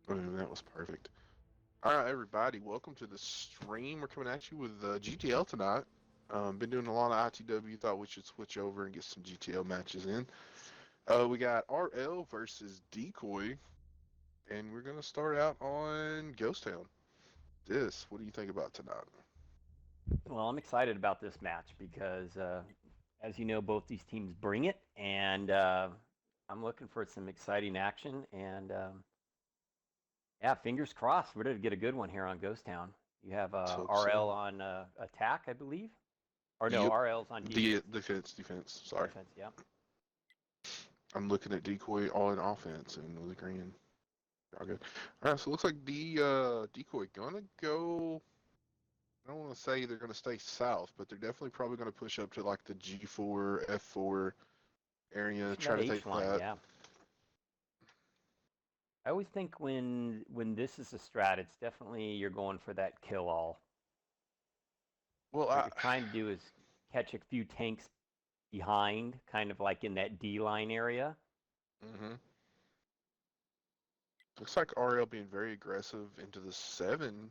Oh, that was perfect. All right, everybody, welcome to the stream. We're coming at you with GTL tonight. Been doing a lot of ITW. Thought we should switch over and get some GTL matches in. We got RL versus Decoy, and we're gonna start out on Ghost Town. What do you think about tonight? Well, I'm excited about this match because, as you know, both these teams bring it, and I'm looking for some exciting action. And yeah, fingers crossed, we're going to get a good one here on Ghost Town. You have Let's hope RL so. on attack, I believe, or no, Yep. RL's on The defense. defense. Sorry, Defense, yeah. I'm looking at Decoy all in offense and was agreeing. All good. All right, so it looks like the Decoy gonna go. I don't want to say they're going to stay south, but they're definitely probably going to push up to like the G4, F4 area, Pushing try that to H take line, that. yeah. I always think when this is a strat, it's definitely you're going for that kill all. Well, What you're trying to do is catch a few tanks behind, kind of like in that D line area. hmm looks like RL being very aggressive into the 7.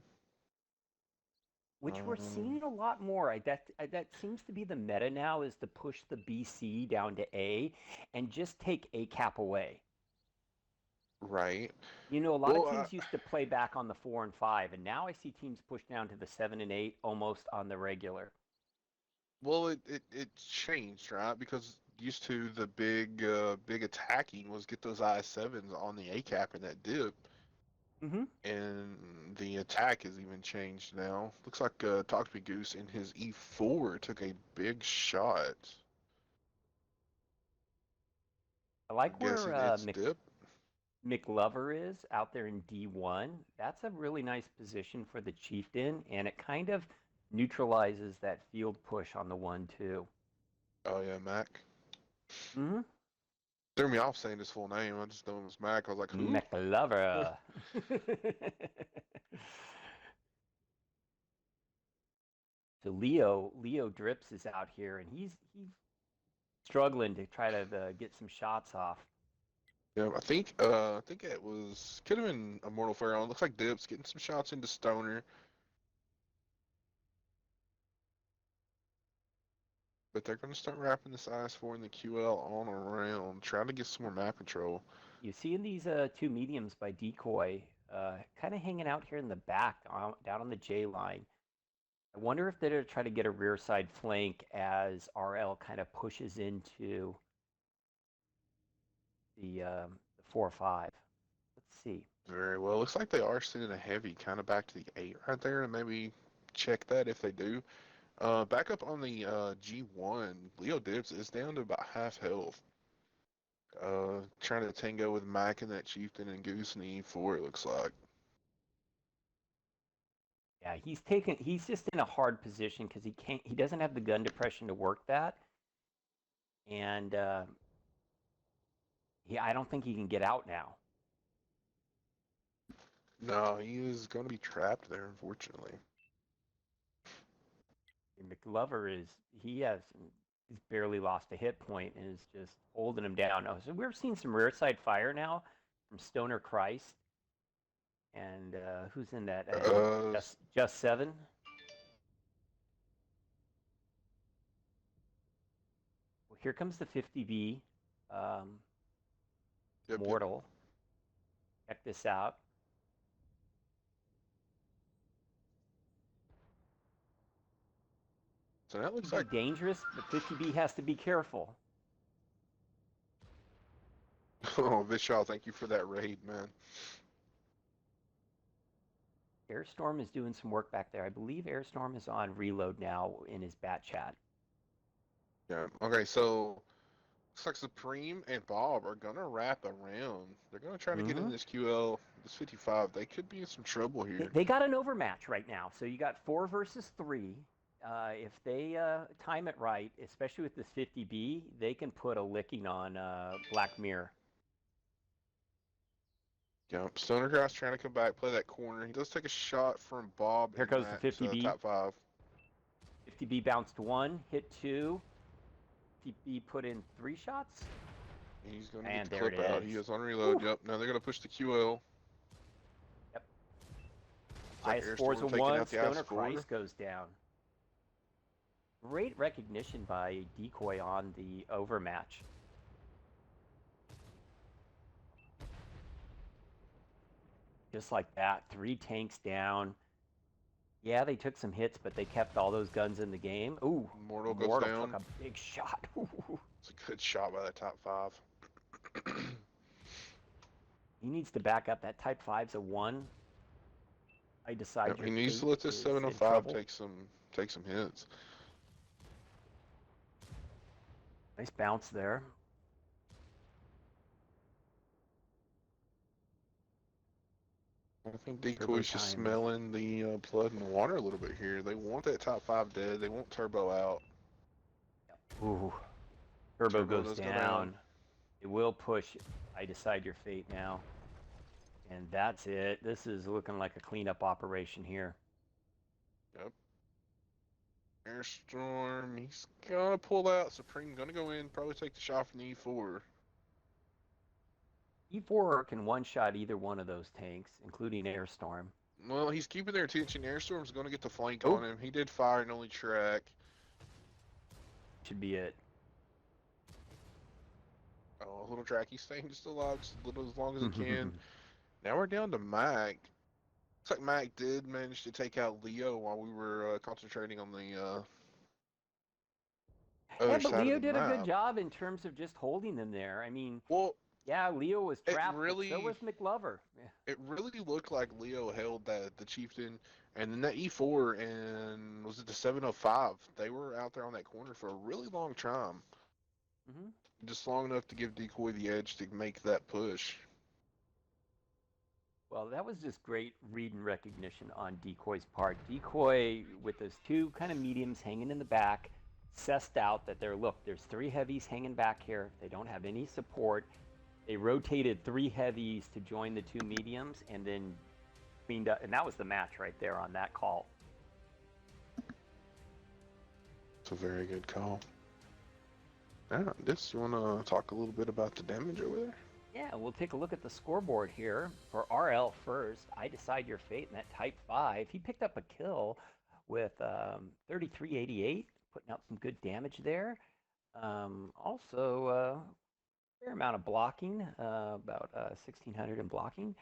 Which we're Um, seeing a lot more. That seems to be the meta now is to push the BC down to A and just take A cap away. right. You know, a lot of Well, teams used to play back on the 4 and 5, and now I see teams push down to the 7 and 8 almost on the regular. it changed, right? Because used to the big attacking was get those IS7s on the A cap in that dip, Mm-hmm. and the attack has even changed now. Looks like Talk to Me Goose in his E4 took a big shot. I I'm like where guessing it's dip. McLover is out there in D1. That's a really nice position for the Chieftain, and it kind of neutralizes that field push on the 1-2. Oh yeah, Mac. Mm-hmm. Threw me off saying his full name. I just know him as Mac. I was like, who? McLover. So Leo Drips is out here, and he's struggling to try to get some shots off. Yeah, I think it was could have been Immortal Pharaoh. Looks like Dips getting some shots into Stoner, but they're gonna start wrapping this IS4 and the QL on around, trying to get some more map control. You see in these two mediums by Decoy, kind of hanging out here in the back, down on the J line. I wonder if they're going to try to get a rear side flank as RL kind of pushes into the 4-5. Let's see. Very well. Looks like they are sending a heavy kind of back to the 8 right there, and maybe check that if they do. Back up on the G1, Leo Dips is down to about half health. Trying to tango with Mac and that Chieftain and Goose and E4, it looks like. Yeah, he's just in a hard position because he doesn't have the gun depression to work that, and I don't think he can get out now. No, he is going to be trapped there, unfortunately. McLover he's barely lost a hit point and is just holding him down. Oh, so we're seeing some rear side fire now from Stoner Christ, and who's in that? Uh, Just Seven. Well, here comes the 50B, um, yep. Mortal. Check this out. So that looks 50B like, dangerous, but 50B has to be careful. oh, Vishal, thank you for that raid, man. Airstorm is doing some work back there. I believe Airstorm is on reload now in his bat chat. Yeah. Okay, so looks like Supreme and Bob are gonna wrap around. They're gonna try to get in Mm-hmm. this QL, this 55. They could be in some trouble here. They got an overmatch right now. So you got 4 versus 3. If they time it right, especially with this 50B, they can put a licking on Black Mirror. Yeah, Stonergrass trying to come back, play that corner. He does take a shot from Bob Here in goes the that 50B. top 5. 50B bounced 1, hit 2. 50B put in 3 shots. He's gonna get And the there it clip out. He is. is on reload. Whew. Yep. Now they're gonna push the QL. like IS-4's a Airstorm taking 1. out the Stoner IS-4. Christ goes down. Great recognition by Decoy on the overmatch. Just like that, 3 tanks down. Yeah, they took some hits, but they kept all those guns in the game. Ooh, Mortal goes down. took a big shot. It's a good shot by that Type 5. He needs to back up. That Type 5's a 1. I decide Yep, your he needs to fate let this is in 705 trouble. take some hits. Nice bounce there. I think Turbo Decoy's just time. smelling the blood in the water a little bit here. They want that Type 5 dead. They want Turbo out. Ooh, Turbo goes does go down. It will push. I decide your fate now. And that's it. This is looking like a cleanup operation here. Yep. Airstorm, he's gonna pull out. Supreme gonna go in, probably take the shot from the E4. E4 can one-shot either one of those tanks, including Airstorm. Well, he's keeping their attention. Airstorm's gonna get the flank Oh. on him. He did fire and only track. Should be it. Oh, a little track. He's staying just alive just a little as long as he can. Now we're down to Mac. Looks like Mac did manage to take out Leo while we were concentrating on the other but side Leo of the did map. a good job in terms of just holding them there. I mean, well, yeah, Leo was trapped, really, but so was McLover. It really looked like Leo held the Chieftain, and then that E4 and was it the 705? They were out there on that corner for a really long time. Mm-hmm. Just long enough to give Decoy the edge to make that push. Well, that was just great read and recognition on Decoy's part. Decoy, with those 2 kind of mediums hanging in the back, sussed out that there's 3 heavies hanging back here. They don't have any support. They rotated 3 heavies to join the 2 mediums and then cleaned up. And that was the match right there on that call. It's a very good call. Now, you want to talk a little bit about the damage over there? Yeah, we'll take a look at the scoreboard here. For RL first, I decide your fate in that Type 5. He picked up a kill with 3388, putting out some good damage there. Also, fair amount of blocking, about 1600 in blocking.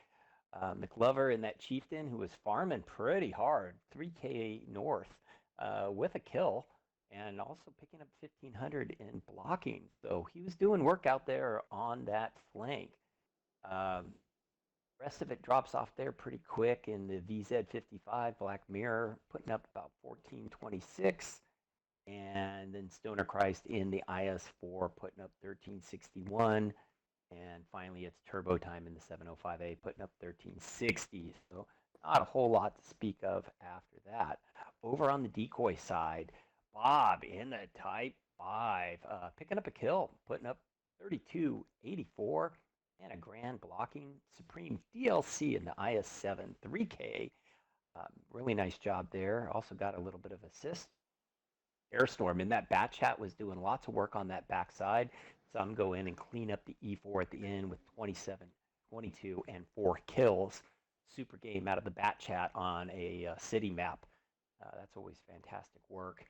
McLover in that Chieftain, who was farming pretty hard, 3K north, with a kill. And also picking up 1,500 in blocking. So he was doing work out there on that flank. Rest of it drops off there pretty quick in the VZ55, Black Mirror, putting up about 1426. And then Stoner Christ in the IS-4, putting up 1361. And finally, it's Turbo Time in the 705A, putting up 1360. So not a whole lot to speak of after that. Over on the Decoy side, Bob in the Type 5, picking up a kill, putting up 3284 and a grand blocking. Supreme DLC in the IS-7 3K. Really nice job there. Also got a little bit of assist. Airstorm in that bat chat was doing lots of work on that backside. So I'm going to go in and clean up the E4 at the end with 27, 22, and 4 kills. Super game out of the bat chat on a city map. That's always fantastic work.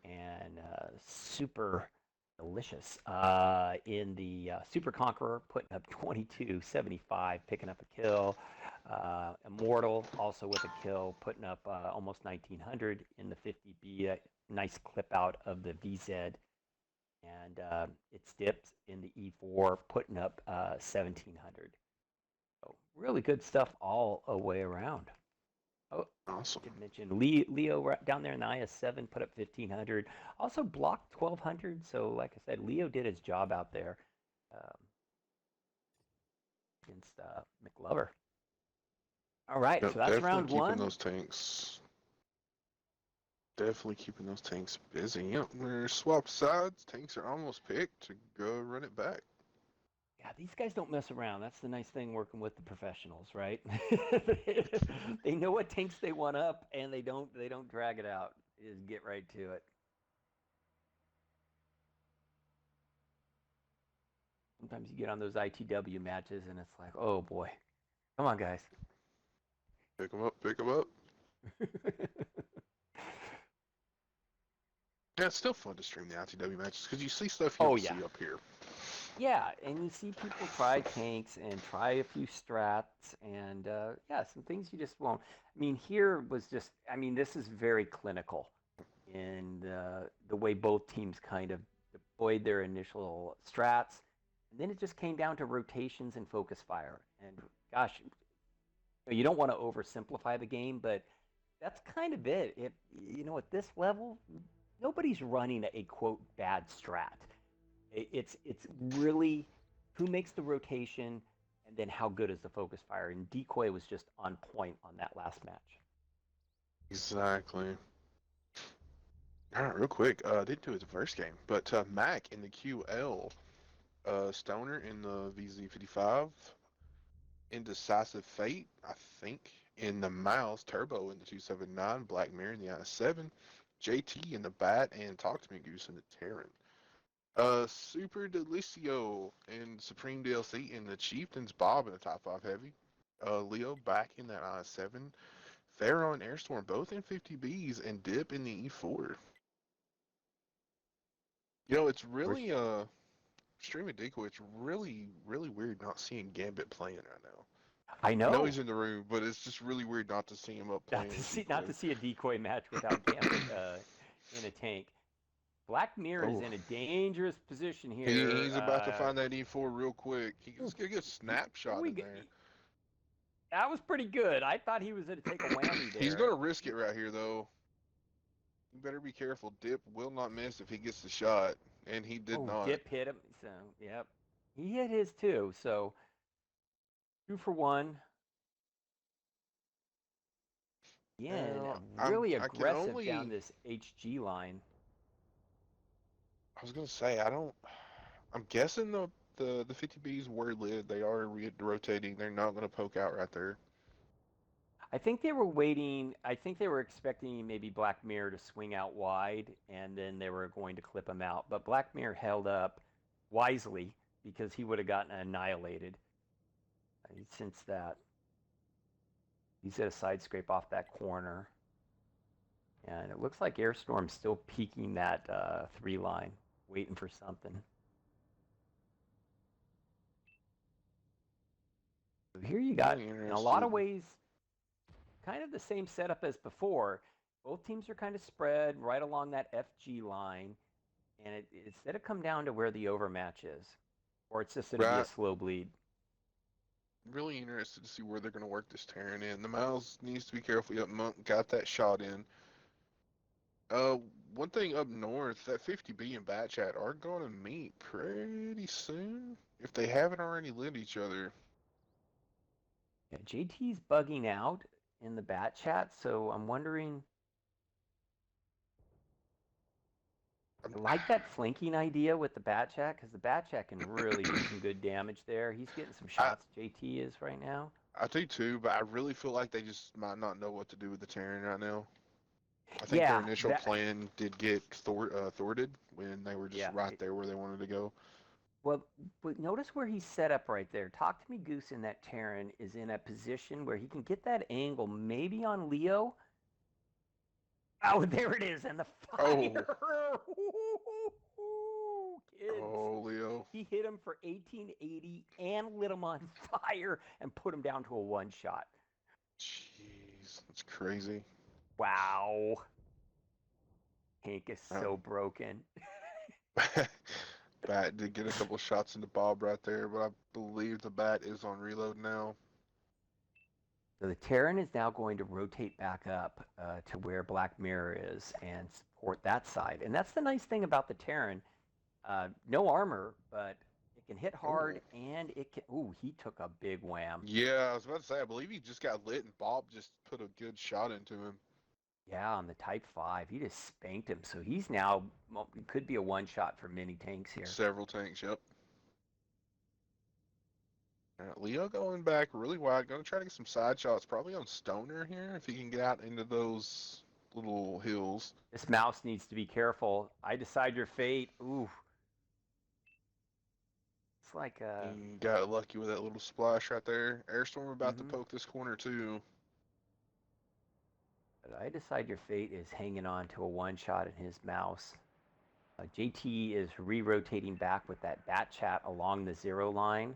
And super delicious in the Super Conqueror, putting up 2275, picking up a kill. Immortal also with a kill, putting up almost 1900 in the 50B. A nice clip out of the VZ. And it's dipped in the E4, putting up 1700. So really good stuff all the way around. Oh, awesome. I did mention Leo down there in the IS-7 put up 1,500. Also blocked 1,200. So like I said, Leo did his job out there against McLover. All right, Yep, so that's round one. Those tanks. Definitely keeping those tanks busy. Yep, we're swapped sides. Tanks are almost picked to go run it back. Yeah, these guys don't mess around. That's the nice thing working with the professionals, right? They know what tanks they want up, and they don't drag it out. They just get right to it. Sometimes you get on those ITW matches, and it's like, oh boy, come on, guys. Pick them up, pick them up. Yeah, it's still fun to stream the ITW matches because you see stuff you Oh don't yeah. see up here. Yeah, and you see people try tanks and try a few strats and yeah, some things you just won't. I mean, here was just, I mean, this is very clinical in the way both teams kind of deployed their initial strats. And then it just came down to rotations and focus fire. And gosh, you don't want to oversimplify the game, but that's kind of it. At this level, nobody's running a quote bad strat. It's really who makes the rotation and then how good is the focus fire. And DECOY was just on point on that last match. Exactly. All right, real quick. Didn't do it the first game, but Mac in the QL, Stoner in the VZ55, Indecisive Fate, I think, in the Mouse, Turbo in the 279, Black Mirror in the I7, JT in the Bat, and Talk to Me Goose in the Terran. Super Delicio and Supreme DLC in the Chieftains, Bob in the top 5 heavy. Leo back in that I7. Pharaoh and Airstorm both in 50Bs, and Dip in the E4. It's really streaming Decoy. It's really weird not seeing Gambit playing right now. I I know know. he's in the room, but it's just really weird not to see him up playing with Not Decoy. to see a DECOY match without Gambit in a tank. Black Mirror is Oh, in a dangerous position here. he's about to find that E4 real quick. He's gonna get a snapshot in there. That was pretty good. I thought he was going to take a whammy He's there. gonna risk it right here though. You better be careful. Dip will not miss if he gets the shot, and he did Oh, not. Dip hit him. So, yep. He hit his too. So, 2 for 1. Again, Now, really I can aggressive down only. this HG line. I was gonna say I don't. I'm guessing the 50Bs were lit. They are rotating. They're not gonna poke out right there. I think they were waiting. I think they were expecting maybe Black Mirror to swing out wide, and then they were going to clip him out. But Black Mirror held up wisely because he would have gotten annihilated. Since that, he's at a side scrape off that corner. And it looks like Airstorm's still peeking that 3 line, waiting for something. So here you got, Really in a lot interested. of ways, kind of the same setup as before. Both teams are kind of spread right along that FG line. And it's going to come down to where the overmatch is. Or it's just going to be a Right. slow bleed. Really interested to see where they're gonna work this Terran in. The Mouse needs to be careful. Yep, Monk got that shot in. Uh, One thing up north, that 50B and Bat Chat are gonna meet pretty soon if they haven't already lit each other. Yeah, JT's bugging out in the bat chat, so I'm wondering. I like that flanking idea with the bat chat because the bat chat can really do some good damage there. He's getting some I shots. JT is right now. I do too, but I really feel like they just might not know what to do with the Terran right now. I think their Yeah, initial that. plan did get thwarted when they were just Yeah. right there where they wanted to go. Well, but notice where he's set up right there. Talk to me, Goose. In that Terran is in a position where he can get that angle, maybe on Leo. Oh, there it is, and the Oh, fire! Kids, oh, Leo. he hit him for 1880 and lit him on fire and put him down to a 1 shot. Jeez, that's crazy. Wow, Hank is Um, so broken. Bat did get a couple of shots into Bob right there, but I believe the Bat is on reload now. So the Terran is now going to rotate back up to where Black Mirror is and support that side. And that's the nice thing about the Terran. No armor, but it can hit hard Oh, and it can. Ooh, he took a big wham. yeah, I was about to say, I believe he just got lit and Bob just put a good shot into him. Yeah, on the Type 5. He just spanked him. So he's now, well, could be a 1 shot for many tanks here. Several tanks, yep. Leo going back really wide, going to try to get some side shots, probably on Stoner here, if he can get out into those little hills. This mouse needs to be careful. I decide your fate. Ooh. It's like He got lucky with that little splash right there. Airstorm about to mm-hmm. poke this corner too. But I Decide Your Fate is hanging on to a one-shot in his mouse. JT is re-rotating back with that bat chat along the 0 line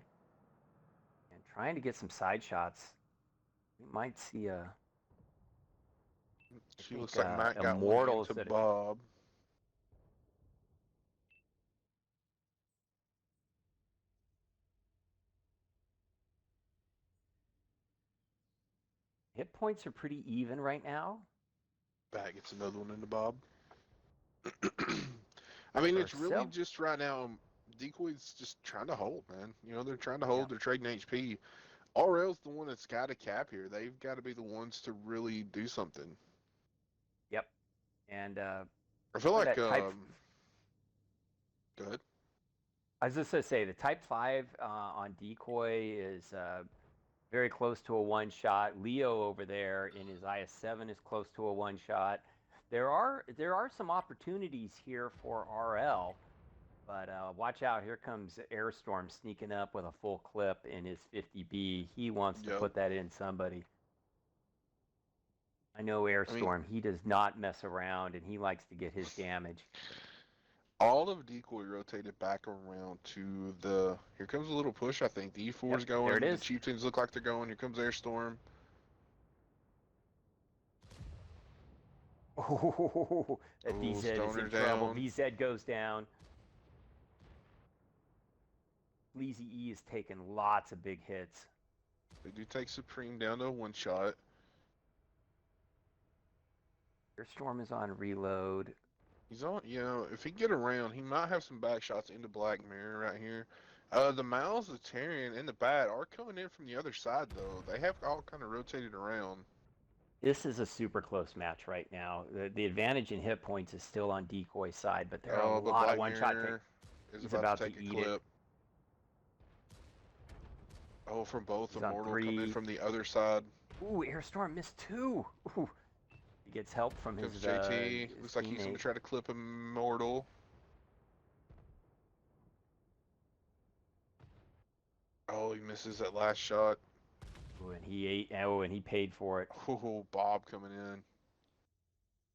and trying to get some side shots. We might see She looks like Matt got one Immortals into that Bob. hit points are pretty even right now. Bat gets another one into Bob. I mean, it's really just right now. Decoy's just trying to hold, man. You know, they're trying to hold. Yep. They're trading HP. RL's the one that's got a cap here. They've got to be the ones to really do something. Yep. And I feel like. Go ahead. I was just going to say the Type 5 on Decoy is very close to a one-shot. Leo over there in his IS-7 is close to a one-shot. There are some opportunities here for RL, but watch out. Here comes Airstorm sneaking up with a full clip in his 50B. He wants to put that in somebody. I know Airstorm. He does not mess around, and he likes to get his damage. All of Decoy rotated back around to the. Here comes a little push, I think. The E4 is going. There it is. The Chieftains look like they're going. Here comes Airstorm. Oh, that VZ is in trouble. VZ goes down. Sleazy E is taking lots of big hits. They do take Supreme down to a one-shot. Airstorm is on reload. He's on, you know, if he can get around, he might have some back shots into Black Mirror right here. The Miles, the Terrian, and the Bat are coming in from the other side, though. They have all kind of rotated around. This is a super close match right now. The advantage in hit points is still on Decoy's side, but there are a lot of one-shot things. He's about to eat it. Oh, from both. Immortal coming in from the other side. Ooh, Airstorm missed 2. Ooh. He gets help from his JT. Looks like he's going to try to clip Immortal. Oh, he misses that last shot. Ooh, and he ate. Oh, and he paid for it. Oh, Bob coming in.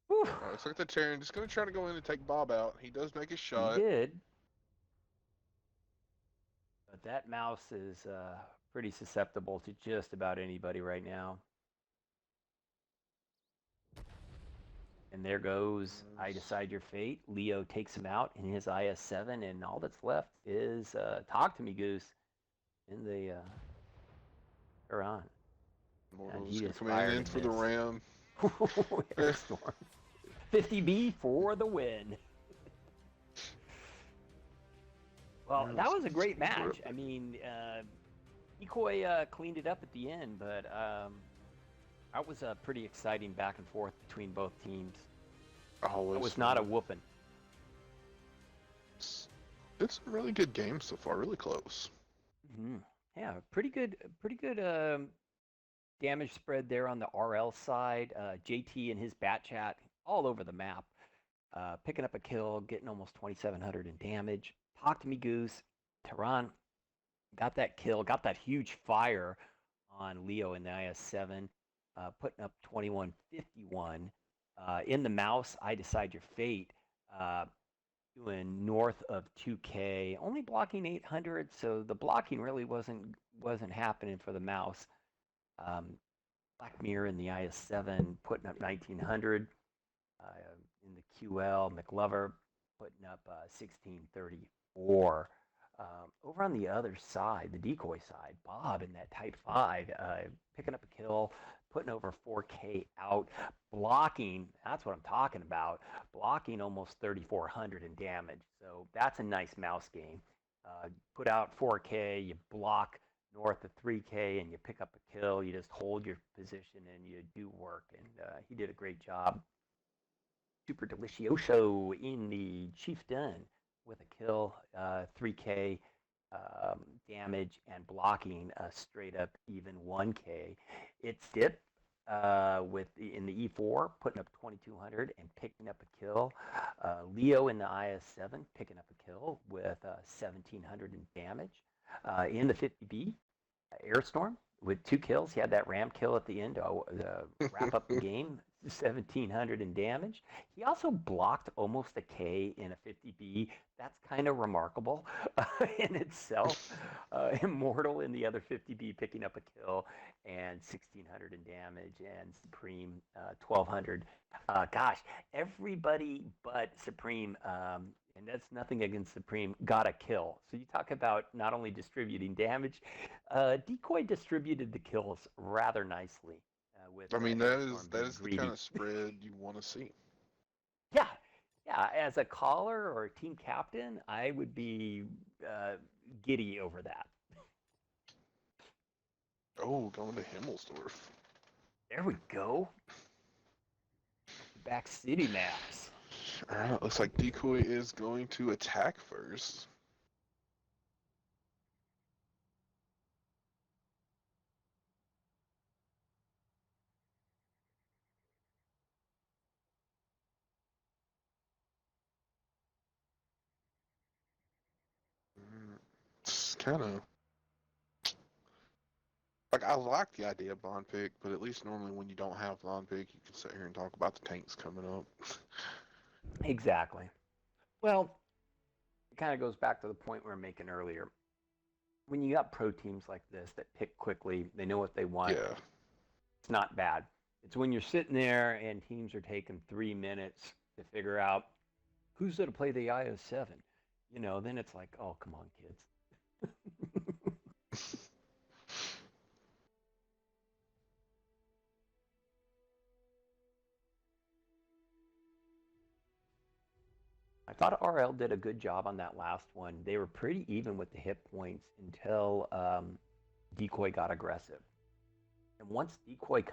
Looks like the Terran just going to try to go in and take Bob out. He does make a shot. He did. But that mouse is pretty susceptible to just about anybody right now. And there goes I Decide Your Fate. Leo takes him out in his IS-7, and all that's left is Talk to Me Goose in the Iran. And he is coming in for the Ram. Airstorm. 50B for the win. Well, that was a great match. I mean, Decoy cleaned it up at the end, but that was a pretty exciting back and forth between both teams. Always it was not a whooping. It's a really good game so far, really close. Mm-hmm. Yeah, pretty good damage spread there on the RL side. JT and his bat chat all over the map, picking up a kill, getting almost 2,700 in damage. Talk to Me Goose. Tehran got that kill, got that huge fire on Leo in the IS-7, putting up 2151. In the mouse, I Decide Your Fate, doing north of 2K, only blocking 800, so the blocking really wasn't happening for the mouse. Black Mirror in the IS-7 putting up 1900. In the QL, McLover putting up 1634. Over on the other side, the Decoy side, Bob in that Type 5, picking up a kill, putting over 4K out, blocking, that's what I'm talking about, blocking almost 3,400 in damage. So that's a nice mouse game. Put out 4K, you block north of 3K, and you pick up a kill. You just hold your position and you do work. And he did a great job. Super Delicioso in the Chieftain with a kill, 3K damage, and blocking straight up even 1K. It's Dip in the E4 putting up 2,200 and picking up a kill. Leo in the IS-7 picking up a kill with 1,700 in damage. In the 50B, Airstorm with 2 kills. He had that ram kill at the end to wrap up the game. 1700 in damage. He also blocked almost a K in a 50B. That's kind of remarkable in itself. Immortal in the other 50B picking up a kill and 1600 in damage, and Supreme 1200. Gosh, everybody but Supreme, and that's nothing against Supreme, got a kill. So you talk about not only distributing damage, DECOY distributed the kills rather nicely. With I mean, Himmelsdorf that being is the kind greedy. of spread you want to see. Yeah, yeah. As a caller or a team captain, I would be giddy over that. Oh, going to Himmelsdorf. There we go. Back city maps. All right, looks like DECOY is going to attack first. It's kind of like I like the idea of Bond pick, but at least normally when you don't have Bond pick, you can sit here and talk about the tanks coming up. Exactly. Well, it kind of goes back to the point we were making earlier. When you got pro teams like this that pick quickly, they know what they want. Yeah. It's not bad. It's when you're sitting there and teams are taking 3 minutes to figure out who's going to play the IO7. Then it's like, oh, come on, kids. I thought RL did a good job on that last one. They were pretty even with the hit points until DECOY got aggressive. And once DECOY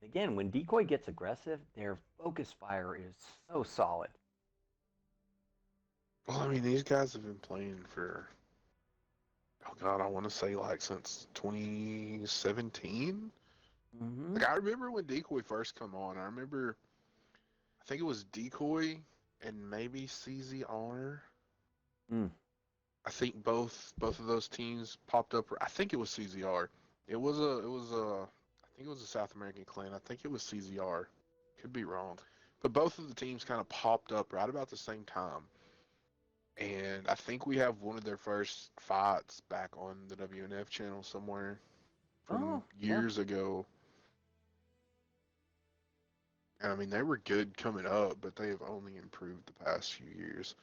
again, when DECOY gets aggressive, their focus fire is so solid. Well, I mean, these guys have been playing for, oh God, I want to say like since 2017. Mm-hmm. Like I remember when DECOY first come on. I remember, I think it was DECOY and maybe CZR. Mm. I think both of those teams popped up. I think it was CZR. I think it was a South American clan. I think it was CZR. Could be wrong, but both of the teams kind of popped up right about the same time. And I think we have one of their first fights back on the WNF channel somewhere from Oh, yeah. years ago. And I mean, they were good coming up, but they have only improved the past few years.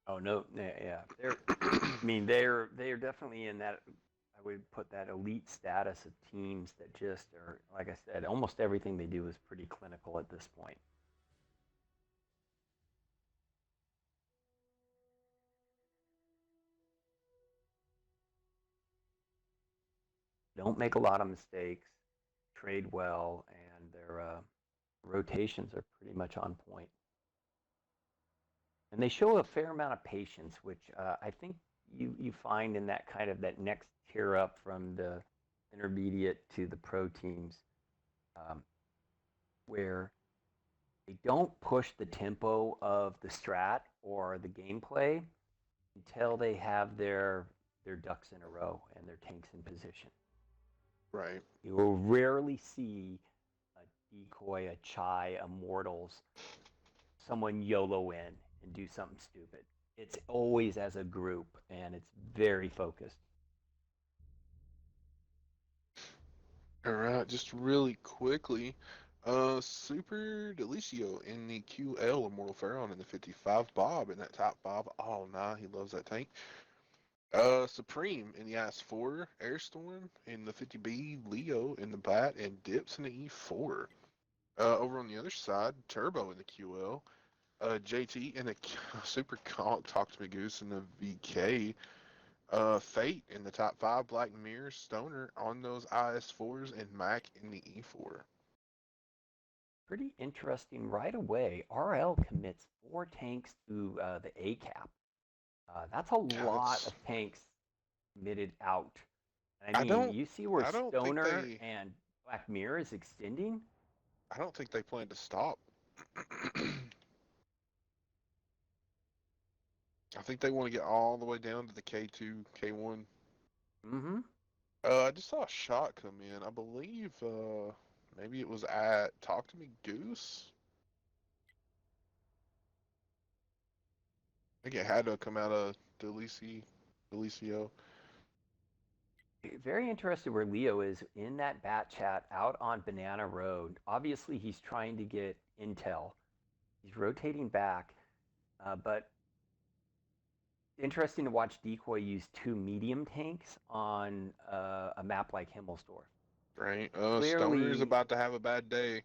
Oh no, yeah. They're definitely in that. I would put that elite status of teams that just are, like I said, almost everything they do is pretty clinical at this point. Don't make a lot of mistakes, trade well, and their rotations are pretty much on point. And they show a fair amount of patience, which I think you find in that kind of that next tier up from the intermediate to the pro teams, um, where they don't push the tempo of the strat or the gameplay until they have their ducks in a row and their tanks in position. Right. You will rarely see a DECOY, a chai, a mortals, someone YOLO in and do something stupid. It's always as a group and it's very focused. All right, just really quickly. Super Delicio in the QL, Immortal Pharaoh in the 55, Bob in that top 5. Oh, nah, he loves that tank. Supreme in the IS-4, Airstorm in the 50B, Leo in the Bat, and Dips in the E4. Over on the other side, Turbo in the QL, JT in the Super Talk to Me Goose in the VK, Fate in the top 5, Black Mirror, Stoner on those IS-4s, and Mac in the E4. Pretty interesting right away. RL commits 4 tanks to the A cap. That's a Yeah, lot that's. of tanks committed out. I I mean, don't. you see where I don't think Stoner they. and Black Mirror is extending. I don't think they plan to stop. I think they want to get all the way down to the K2, K1. Mm-hmm. I just saw a shot come in. I believe Maybe it was at Talk to Me Goose. I think it had to come out of Delicio. Very interested where Leo is in that bat chat out on Banana Road. Obviously, he's trying to get intel. He's rotating back, but interesting to watch DECOY use 2 medium tanks on a map like Himmelsdorf. Right. Stoner is Clearly, about to have a bad day.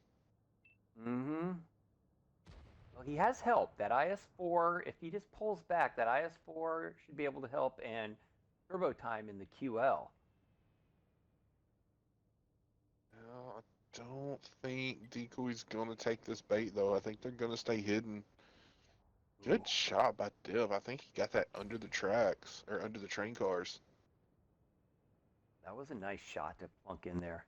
mm-hmm. Well, he has help. That IS-4, if he just pulls back, that IS-4 should be able to help, and turbo time in the QL. No, I don't think Decoy's gonna take this bait though. I think they're gonna stay hidden. Ooh, Good shot by Div. I think he got that under the tracks or under the train cars. that was a nice shot to plunk in there.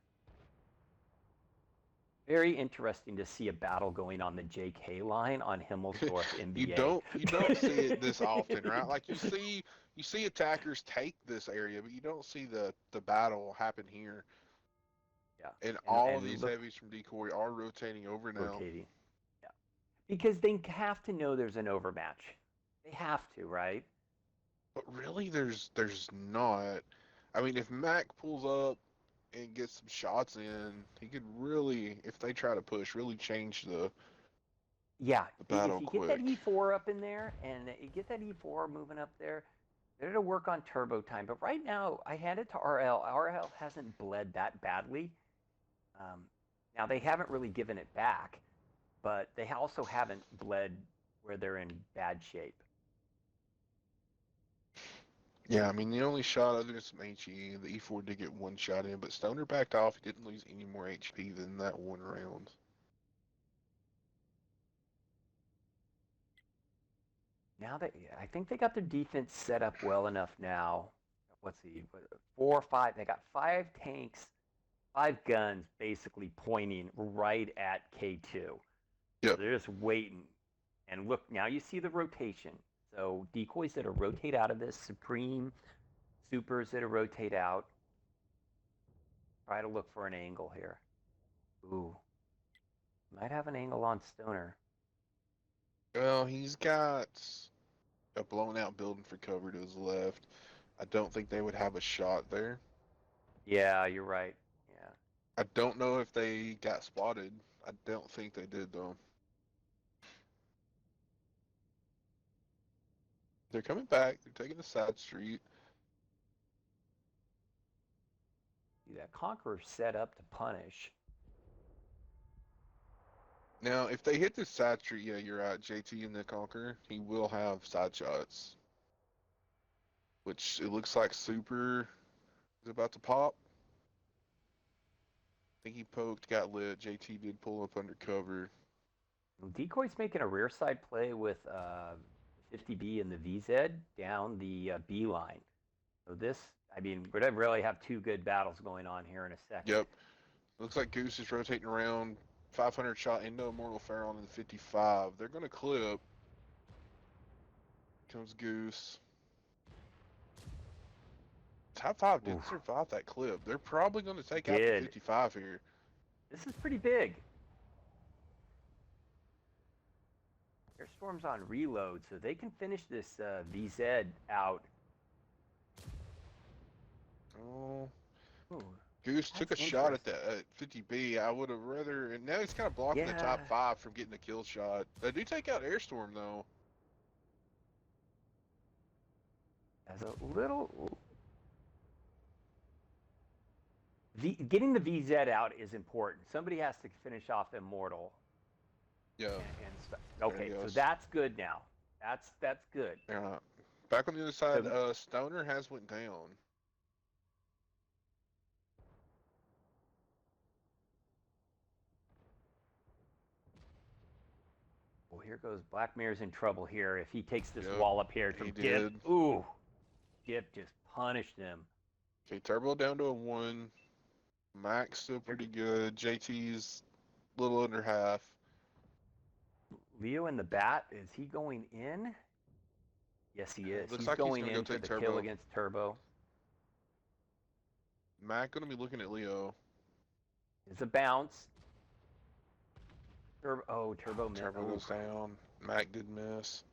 Very interesting to see a battle going on the JK line on Himmelsdorf MBA. You don't see it this often, right? Like you see attackers take this area, but you don't see the battle happen here. Yeah, And all of and these look, heavies from Decoy are rotating over now. rotating. Yeah, because they have to know there's an overmatch. They have to, right? But really there's not. I mean, if Mac pulls up and gets some shots in, he could really, if they try to push, really change Yeah, the if battle you get that quick. E4 up in there and you get that E4 moving up there, they're to work on turbo time. But right now, I hand it to RL. RL hasn't bled that badly. Um, now they haven't really given it back, but they also haven't bled where they're in bad shape. Yeah, I mean, the only shot other than some HE, the E4 did get one shot in, but Stoner backed off. He didn't lose any more HP than that one round. Now I think they got their defense set up well enough now. What's the 4 or 5? They got 5 tanks, 5 guns, basically pointing right at K2. So Yep. they're just waiting. And look, now you see the rotation. So decoys that are rotate out of this, Supreme, supers that are rotate out. Try to look for an angle here. Ooh, might have an angle on Stoner. Well, he's got a blown out building for cover to his left. I don't think they would have a shot there. Yeah, you're right. Yeah. I don't know if they got spotted. I don't think they did though. They're coming back. They're taking the side street. See that Conqueror set up to punish. Now, if they hit this side street, yeah, you're right. JT in the Conqueror, he will have side shots, which it looks like Super is about to pop. I think he poked, got lit. JT did pull up under cover. Decoy's making a rear side play with 50B and the VZ down the B line. So this, I mean, we're going to really have 2 good battles going on here in a second. Yep. Looks like Goose is rotating around. 500 shot into Immortal Pharaoh in the 55. They're going to clip. Comes Goose. Top 5 didn't survive that clip. They're probably going to take out the 55 here. This is pretty big. Airstorm's on reload, so they can finish this VZ out. Oh. Ooh, Goose took a shot at the 50B. I would have rather, and now he's kind of blocking the top 5 from getting a kill shot. They do take out Airstorm though. As a little, getting the VZ out is important. Somebody has to finish off Immortal. Yeah. Okay, so that's good now. That's good. Yeah. Back on the other side, Stoner has went down. Well, here goes Black Mirror's in trouble here. If he takes this wall up here from Dip, ooh, Dip just punished him. Okay, Turbo down to a 1. Max still pretty good. JT's a little under half. Leo in the bat, is he going in? Yes, he is. Looks He's like going he's in for the kill against Turbo. Mac gonna be looking at Leo. It's a bounce. Turbo miss. Turbo goes down. Mac did miss.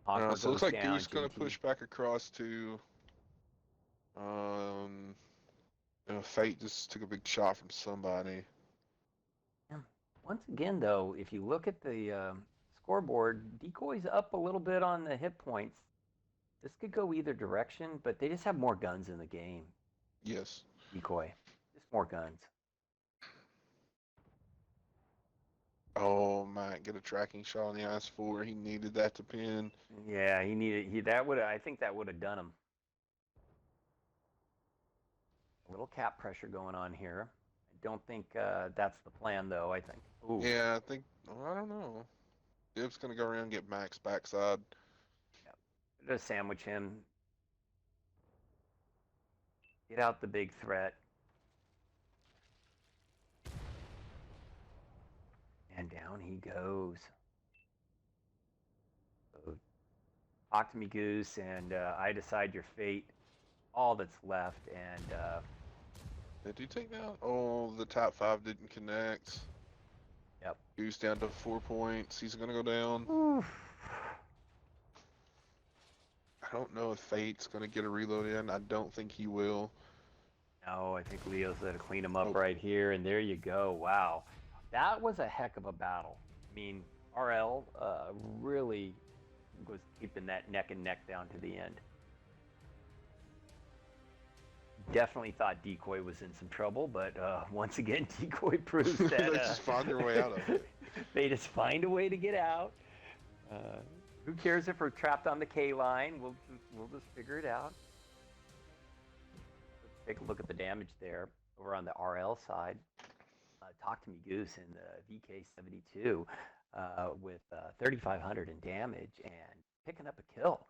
Aqua So it looks goes like down. Goose going to GT. push back across to. Fate just took a big shot from somebody. Once again, though, if you look at the scoreboard, Decoy's up a little bit on the hit points. This could go either direction, but they just have more guns in the game. Yes. Decoy, just more guns. Oh, Mac get a tracking shot on the IS-4. He needed that to pin. Yeah, I think that would have done him. A little cap pressure going on here. I don't think that's the plan, though. I think. Ooh. Yeah, I think. I don't know. Div's going to go around and get Mac's backside. Yep. Just sandwich him. Get out the big threat. And down he goes. So, talk to me, Goose, and I decide your fate. All that's left, and Did he take down? Oh, the top 5 didn't connect. Yep. Goose down to 4 points. He's going to go down. Oof. I don't know if Fate's going to get a reload in. I don't think he will. No, I think Leo's going to clean him up right here, and there you go. Wow. That was a heck of a battle. I mean, RL really was keeping that neck and neck down to the end. Definitely thought Decoy was in some trouble, but once again, Decoy proves that they just find their way out of it. They just find a way to get out. Who cares if we're trapped on the K line? We'll just figure it out. Let's take a look at the damage there over on the RL side. Talk to me, Goose, in the VK72 with 3,500 in damage and picking up a kill.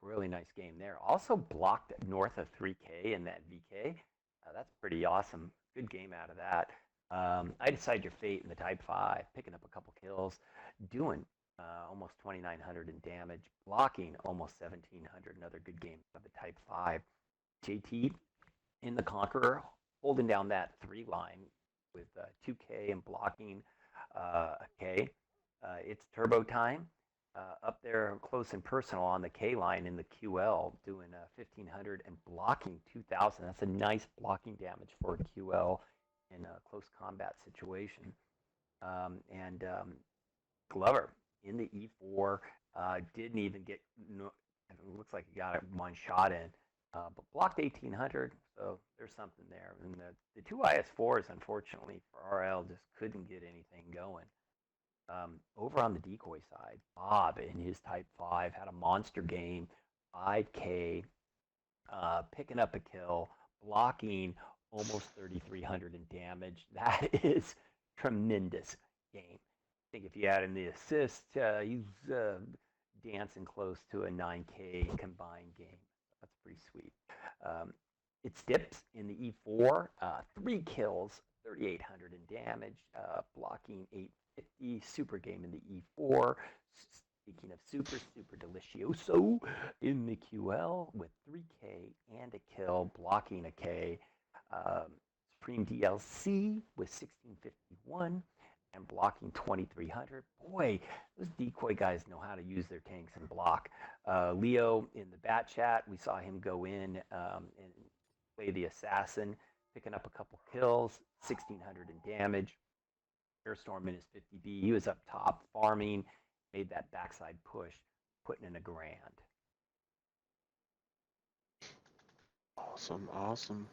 Really nice game there. Also blocked north of 3K in that VK. That's pretty awesome. Good game out of that. I Decide Your Fate in the Type 5, picking up a couple kills, doing almost 2,900 in damage, blocking almost 1,700. Another good game of the Type 5. JT in the Conqueror, holding down that 3 line with 2K and blocking a K. It's turbo time. Up there close and personal on the K line in the QL, doing 1,500 and blocking 2,000. That's a nice blocking damage for a QL in a close combat situation. Glover in the E4 didn't even get. It looks like he got it one shot in, but blocked 1,800. So there's something there. And the 2 IS4s, unfortunately for RL, just couldn't get anything going. Over on the Decoy side, Bob in his Type 5 had a monster game, 5K, picking up a kill, blocking almost 3,300 in damage. That is tremendous game. I think if you add in the assist, he's dancing close to a 9K combined game. That's pretty sweet. It Stips in the E4, 3 kills, 3,800 in damage, blocking 850. Super game in the E4. Speaking of super delicioso in the QL with 3K and a kill, blocking a K. Supreme DLC with 1651 and blocking 2,300. Boy, those Decoy guys know how to use their tanks and block. Leo in the bat chat, we saw him go in and play the assassin, picking up a couple kills, 1,600 in damage. Airstorm in his 50B. He was up top farming, made that backside push, putting in a grand. Awesome.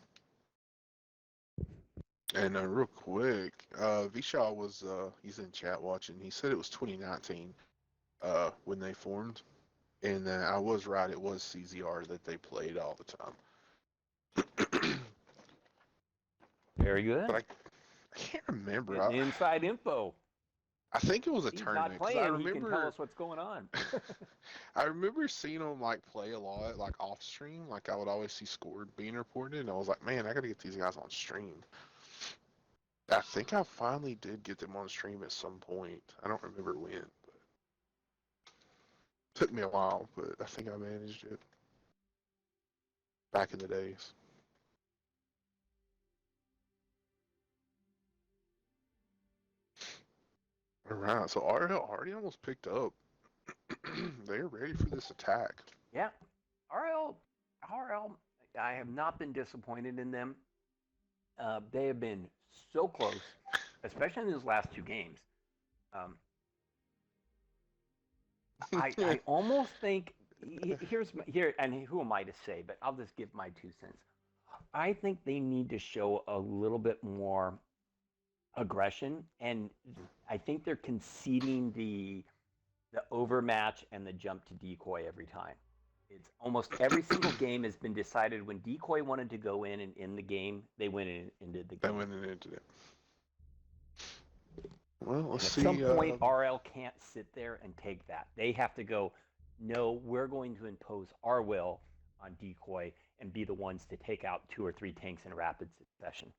And real quick, Vishaw was he's in chat watching. He said it was 2019 when they formed, and I was right. It was CZR that they played all the time. Very good. But I can't remember. Inside info. I think it was a He's tournament. Not playing. I remember, he can tell us what's going on. I remember seeing him like play a lot, like off stream. Like I would always see score being reported, and I was like, man, I got to get these guys on stream. I think I finally did get them on stream at some point. I don't remember when. But it took me a while, but I think I managed it back in the days. All right, so RL already almost picked up. They're ready for this attack. Yeah, RL, RL. I have not been disappointed in them. They have been so close, especially in those last two games. Um, I almost think here, and who am I to say, but I'll just give my 2 cents. I think they need to show a little bit more aggression, and I think they're conceding the overmatch and the jump to decoy every time. It's almost every single game has been decided when decoy wanted to go in and end the game, they went in and did the They game. went into it. Well, let's And at see. some point, RL can't sit there and take that. They have to go, no, we're going to impose our will on decoy and be the ones to take out 2 or 3 tanks in rapid succession.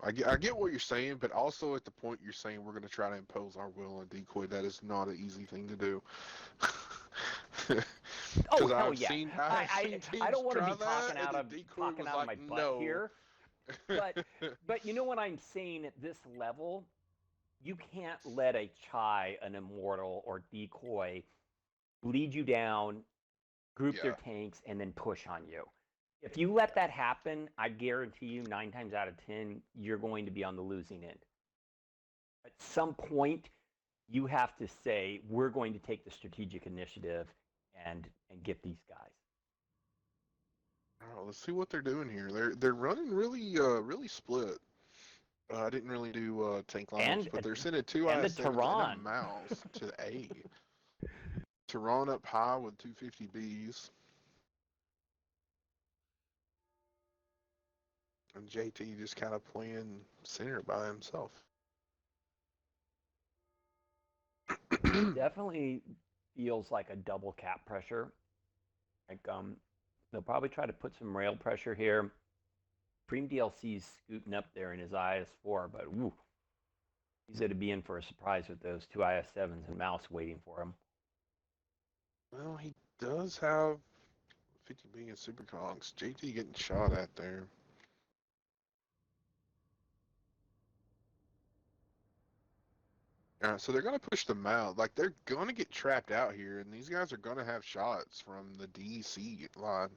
I get what you're saying, but also at the point you're saying we're going to try to impose our will on decoy, that is not an easy thing to do. Oh Because hell I've yeah! seen I teams don't want to try be that, talking and out then of decoy was my like, butt no. here, but you know what I'm saying at this level, you can't let a chai, an immortal, or decoy lead you down, group their Yeah. tanks, and then push on you. If you let that happen, I guarantee you 9 times out of 10, you're going to be on the losing end. At some point, you have to say, we're going to take the strategic initiative and get these guys. Oh, let's see what they're doing here. They're running really split. I didn't really do tank lineups, And but they're sending 2 and the IS-7s and a Tehran. mouse to A. Tehran up high with 250Bs. And JT just kind of playing center by himself. Definitely feels like a double cap pressure. Like they'll probably try to put some rail pressure here. Preem DLC's scooting up there in his IS4, but ooh, he's going to be in for a surprise with those 2 IS7s and mouse waiting for him. Well, he does have 50B and super conks. JT getting shot at there. So they're going to push them out. Like, they're going to get trapped out here, and these guys are going to have shots from the DEC line.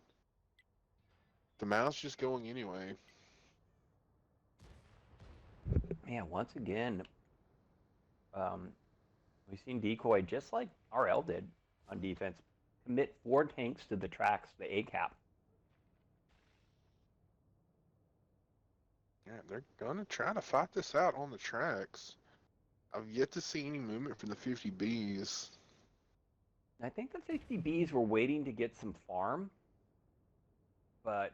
The mouse just going anyway. Yeah, once again, we've seen decoy just like RL did on defense commit 4 tanks to the tracks, the A cap. Yeah, they're going to try to fight this out on the tracks. I've yet to see any movement from the 50Bs. I think the 50Bs were waiting to get some farm, but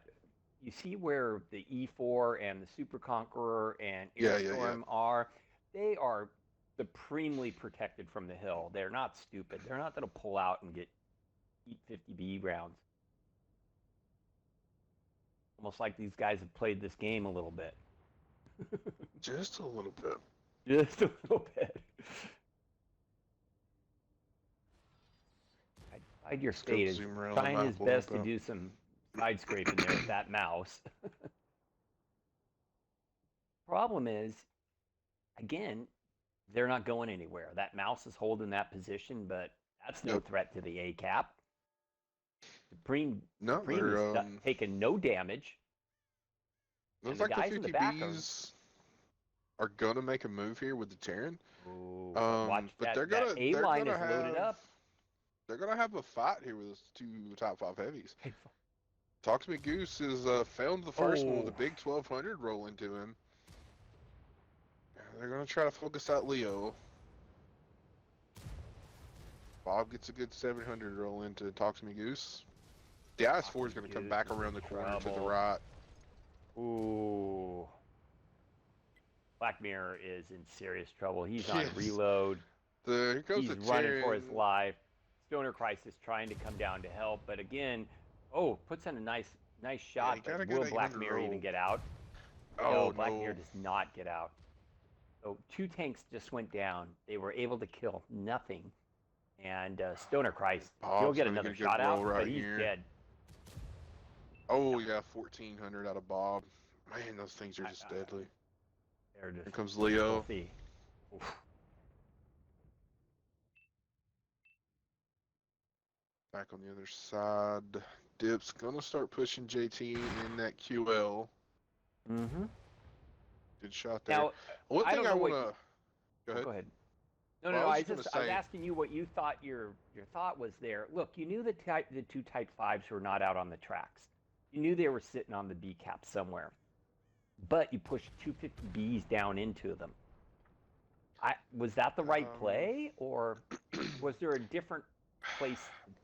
you see where the E4 and the Super Conqueror and Airstorm are. They are supremely protected from the hill. They're not stupid. They're not going to pull out and eat 50B rounds. Almost like these guys have played this game a little bit. Just a little bit. Just a little bit. Hide your fate is trying his best to do some side scraping there with that mouse. Problem is, again, they're not going anywhere. That mouse is holding that position, but that's no threat to the A cap. Supreme is taking no damage. Looks like the 50Bs are going to make a move here with the Terran. Ooh, watch but that. That A line is loaded up. They're going to have a fight here with those 2 top 5 heavies. Talk to Me Goose has found the first one with a big 1200 roll into him. They're going to try to focus out Leo. Bob gets a good 700 roll into Talk to Me Goose. The IS4 is going to come back around the corner to the right. Ooh. Black Mirror is in serious trouble. He's on reload. Here comes He's running for his life. Stoner Crisis trying to come down to help, but again, puts in a nice shot. But will Black Mirror even get out? No, Black Mirror does not get out. So 2 tanks just went down. They were able to kill nothing. And Stoner Christ, he'll get another shot out, but he's dead. Oh, yeah, 1,400 out of Bob. Man, those things are just deadly. Here comes Leo. Back on the other side. Dip's going to start pushing JT in that QL. Mm-hmm. Good shot there. Now, One I thing don't I know want what. to... Go ahead. Go ahead. No, Well, no, I no. was just going to I was say... asking you what you thought your thought was there. Look, you knew the two Type 5s were not out on the tracks. You knew they were sitting on the B cap somewhere, but you pushed 250Bs down into them. Was that the right play, or was there a different place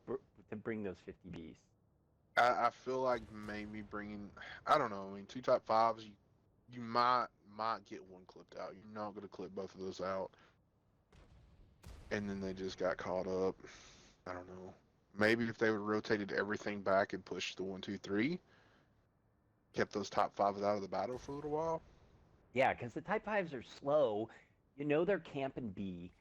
to bring those 50Bs? I feel like maybe bringing... I don't know. I mean, 2 Type 5s, you might get one clipped out. You're not going to clip both of those out. And then they just got caught up. I don't know. Maybe if they would rotated everything back and pushed the 1, 2, 3, kept those top 5s out of the battle for a little while. Yeah, because the Type 5s are slow. You know they're camping B.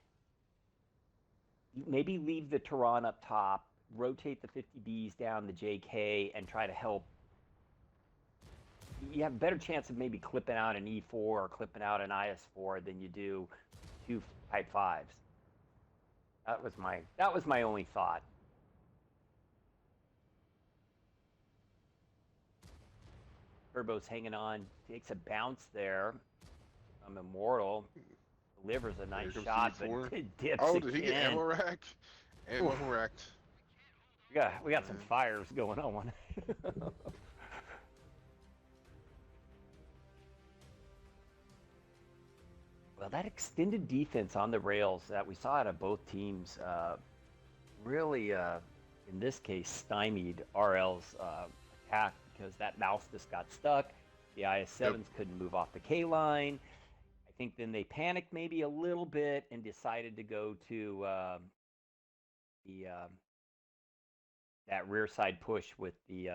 Maybe leave the Tehran up top, rotate the 50Bs down the JK, and try to help. You have a better chance of maybe clipping out an E4 or clipping out an IS4 than you do 2 Type 5s. That was my only thought. Turbo's hanging on, takes a bounce there. I'm Immortal. Delivers a nice shot, but dips Oh, again. did he get ammo rack? Ammo racked. We got some fires going on. Well, that extended defense on the rails that we saw out of both teams really, in this case, stymied RL's attack because that mouse just got stuck. The IS-7s couldn't move off the K line. I think then they panicked maybe a little bit and decided to go to that rear side push with the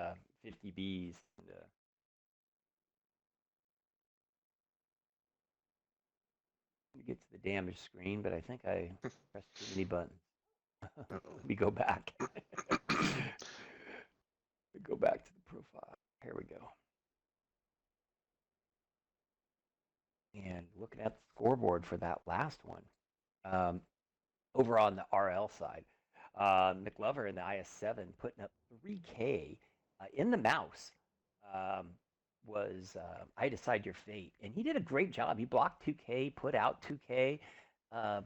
50Bs. To get to the damage screen, but I think I pressed too many buttons. Let me go back. Go back to the profile. Here we go. And looking at the scoreboard for that last one, over on the RL side, McLover in the IS-7 putting up 3K in the mouse. Was I Decide Your Fate, and he did a great job. He blocked 2K, put out 2K,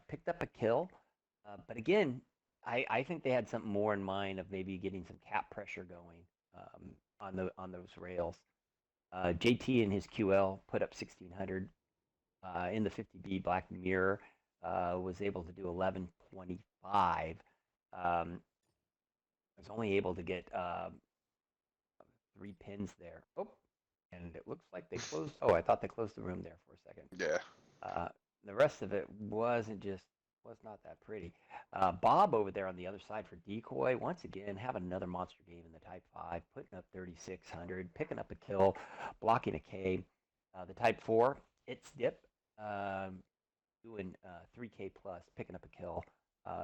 picked up a kill, but again, I think they had something more in mind of maybe getting some cap pressure going on those rails. JT in his QL put up 1600 in the 50B Black Mirror, was able to do 1125. Was only able to get 3 pins there. Oh, and it looks like they closed. Oh, I thought they closed the room there for a second. Yeah. The rest of it was not that pretty. Bob over there on the other side for DECOY, once again, having another monster game in the Type 5, putting up 3,600, picking up a kill, blocking a K. The Type 4, it's Dip, doing 3K plus, picking up a kill.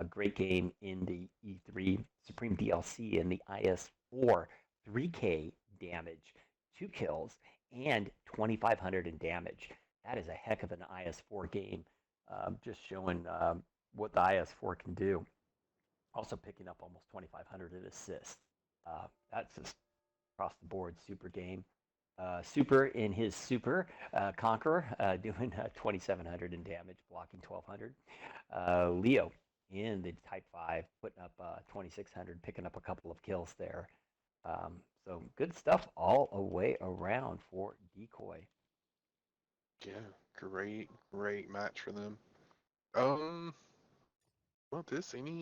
Great game in the E3, Supreme DLC in the IS4, 3K damage, 2 kills, and 2,500 in damage. That is a heck of an IS4 game, just showing what the IS4 can do. Also picking up almost 2,500 in assists. That's just across the board super game. Super in his Super Conqueror, doing 2,700 in damage, blocking 1,200. Leo in the Type 5, putting up 2,600, picking up a couple of kills there. So good stuff all the way around for DECOY. Yeah, great match for them. Well, any